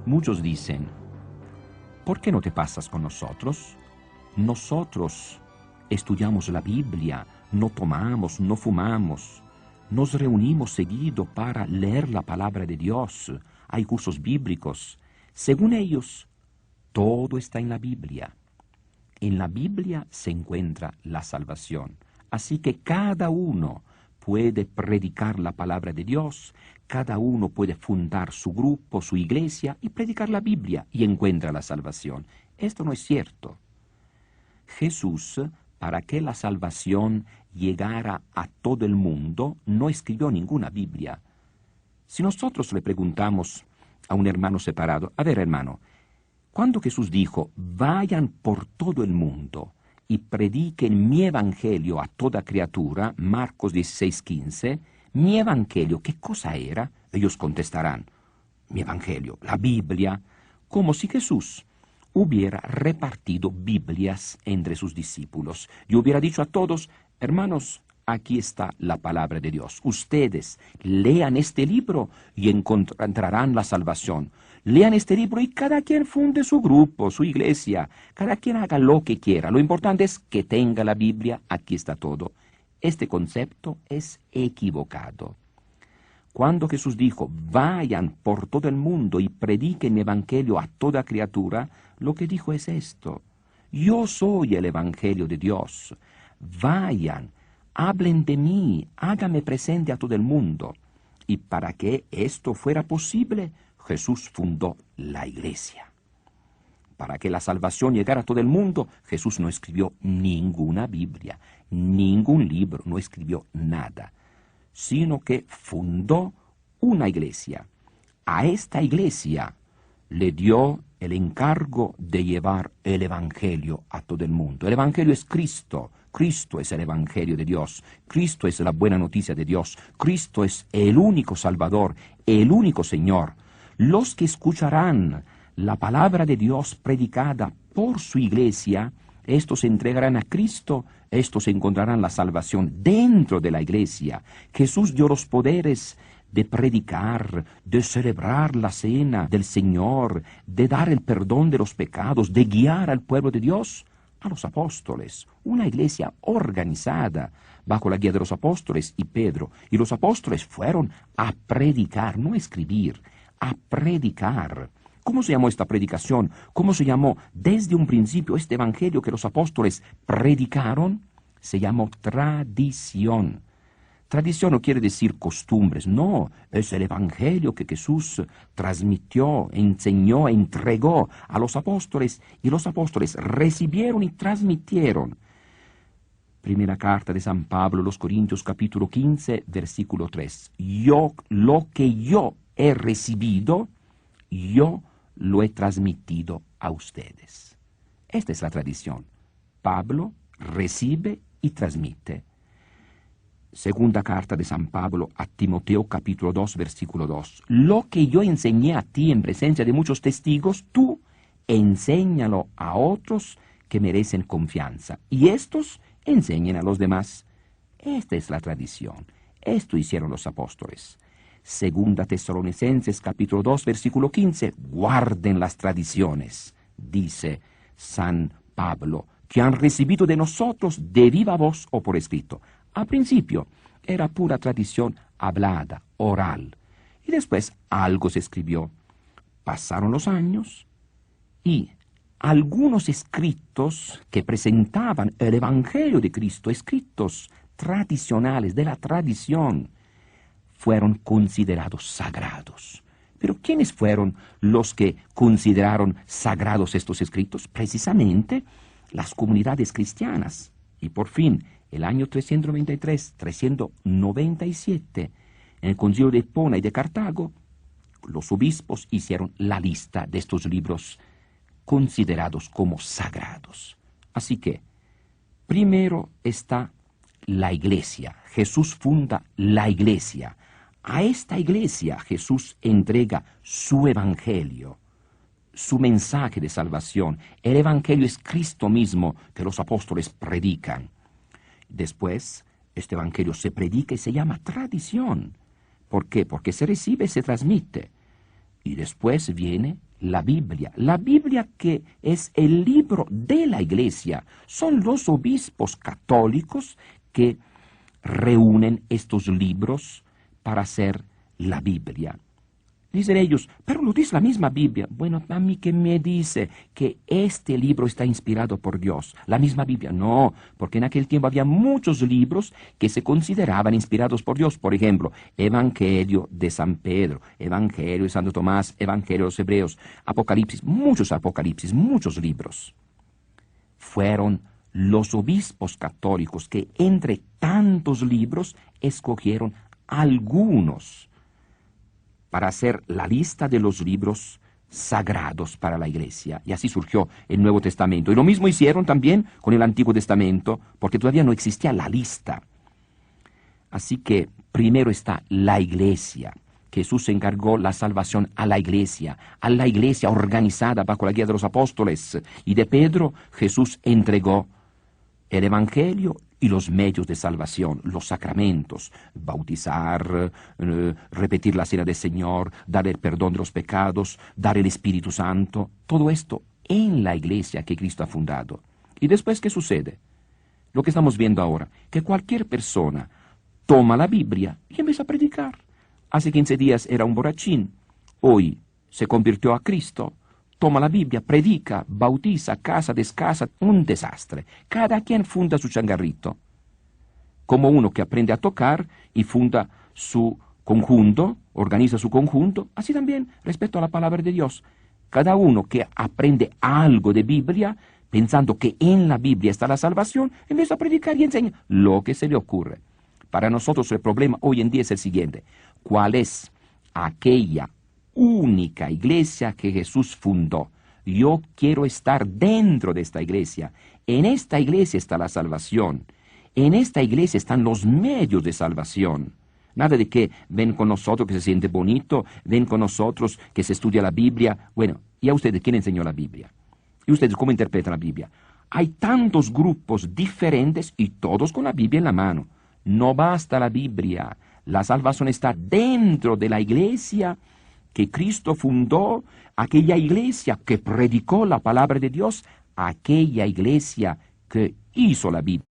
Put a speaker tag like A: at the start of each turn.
A: Muchos dicen, ¿por qué no te pasas con nosotros? Nosotros estudiamos la Biblia, no tomamos, no fumamos, nos reunimos seguido para leer la palabra de Dios, hay cursos bíblicos. Según ellos, todo está en la Biblia. En la Biblia se encuentra la salvación. Así que cada uno puede predicar la palabra de Dios, cada uno puede fundar su grupo, su iglesia y predicar la Biblia y encuentra la salvación. Esto no es cierto. Jesús, para que la salvación llegara a todo el mundo, no escribió ninguna Biblia. Si nosotros le preguntamos a un hermano separado, a ver hermano, cuando Jesús dijo, vayan por todo el mundo y prediquen mi evangelio a toda criatura, Marcos 16:15, mi evangelio, ¿qué cosa era? Ellos contestarán, mi evangelio, la Biblia, como si Jesús hubiera repartido Biblias entre sus discípulos y hubiera dicho a todos, hermanos, aquí está la palabra de Dios. Ustedes lean este libro y encontrarán la salvación. Lean este libro y cada quien funde su grupo, su iglesia. Cada quien haga lo que quiera. Lo importante es que tenga la Biblia. Aquí está todo. Este concepto es equivocado. Cuando Jesús dijo, vayan por todo el mundo y prediquen el evangelio a toda criatura, lo que dijo es esto. Yo soy el evangelio de Dios. Vayan, hablen de mí, háganme presente a todo el mundo. Y para que esto fuera posible, Jesús fundó la iglesia. Para que la salvación llegara a todo el mundo, Jesús no escribió ninguna Biblia, ningún libro, no escribió nada, sino que fundó una iglesia. A esta iglesia le dio el encargo de llevar el evangelio a todo el mundo. El evangelio es Cristo. Cristo es el evangelio de Dios. Cristo es la buena noticia de Dios. Cristo es el único Salvador, el único Señor. Los que escucharán la palabra de Dios predicada por su iglesia, estos se entregarán a Cristo, estos encontrarán la salvación dentro de la iglesia. Jesús dio los poderes de predicar, de celebrar la cena del Señor, de dar el perdón de los pecados, de guiar al pueblo de Dios a los apóstoles. Una iglesia organizada bajo la guía de los apóstoles y Pedro. Y los apóstoles fueron a predicar, no a escribir, a predicar. ¿Cómo se llamó esta predicación? ¿Cómo se llamó desde un principio este evangelio que los apóstoles predicaron? Se llamó tradición. Tradición no quiere decir costumbres, no, es el evangelio que Jesús transmitió, enseñó, entregó a los apóstoles y los apóstoles recibieron y transmitieron. Primera carta de San Pablo, los Corintios, capítulo 15, versículo 3. Lo que yo he recibido, yo lo he transmitido a ustedes. Esta es la tradición. Pablo recibe y transmite. Segunda carta de San Pablo a Timoteo, capítulo 2, versículo 2. Lo que yo enseñé a ti en presencia de muchos testigos, tú enséñalo a otros que merecen confianza. Y estos enseñen a los demás. Esta es la tradición. Esto hicieron los apóstoles. Segunda Tesalonicenses, capítulo 2, versículo 15. Guarden las tradiciones, dice San Pablo, que han recibido de nosotros de viva voz o por escrito. Al principio era pura tradición hablada, oral, y después algo se escribió. Pasaron los años y algunos escritos que presentaban el Evangelio de Cristo, escritos tradicionales de la tradición, fueron considerados sagrados. Pero ¿quiénes fueron los que consideraron sagrados estos escritos? Precisamente las comunidades cristianas. Y por fin, el año 397, en el concilio de Hipona y de Cartago, los obispos hicieron la lista de estos libros considerados como sagrados. Así que, primero está la iglesia. Jesús funda la iglesia. A esta iglesia Jesús entrega su evangelio, su mensaje de salvación. El evangelio es Cristo mismo que los apóstoles predican. Después, este evangelio se predica y se llama tradición. ¿Por qué? Porque se recibe y se transmite. Y después viene la Biblia que es el libro de la Iglesia. Son los obispos católicos que reúnen estos libros para hacer la Biblia. Dicen ellos, pero lo dice la misma Biblia. Bueno, a mí que me dice que este libro está inspirado por Dios. La misma Biblia. No, porque en aquel tiempo había muchos libros que se consideraban inspirados por Dios. Por ejemplo, Evangelio de San Pedro, Evangelio de Santo Tomás, Evangelio de los Hebreos, Apocalipsis, muchos libros. Fueron los obispos católicos que entre tantos libros escogieron algunos para hacer la lista de los libros sagrados para la Iglesia. Y así surgió el Nuevo Testamento. Y lo mismo hicieron también con el Antiguo Testamento, porque todavía no existía la lista. Así que primero está la Iglesia. Jesús encargó la salvación a la Iglesia organizada bajo la guía de los apóstoles. Y de Pedro, Jesús entregó el Evangelio y los medios de salvación, los sacramentos, bautizar, repetir la cena del Señor, dar el perdón de los pecados, dar el Espíritu Santo, todo esto en la Iglesia que Cristo ha fundado. ¿Y después qué sucede? Lo que estamos viendo ahora, que cualquier persona toma la Biblia y empieza a predicar. Hace 15 días era un borrachín, hoy se convirtió a Cristo. Toma la Biblia, predica, bautiza, casa, descasa, un desastre. Cada quien funda su changarrito. Como uno que aprende a tocar y funda su conjunto, organiza su conjunto, así también respecto a la palabra de Dios. Cada uno que aprende algo de Biblia, pensando que en la Biblia está la salvación, empieza a predicar y enseña lo que se le ocurre. Para nosotros el problema hoy en día es el siguiente. ¿Cuál es aquella única iglesia que Jesús fundó? Yo quiero estar dentro de esta iglesia. En esta iglesia está la salvación. En esta iglesia están los medios de salvación. Nada de que ven con nosotros que se siente bonito, ven con nosotros que se estudia la Biblia. Bueno, ¿y a ustedes quién enseñó la Biblia? ¿Y ustedes cómo interpretan la Biblia? Hay tantos grupos diferentes y todos con la Biblia en la mano. No basta la Biblia. La salvación está dentro de la iglesia que Cristo fundó, aquella iglesia que predicó la palabra de Dios, aquella iglesia que hizo la Biblia.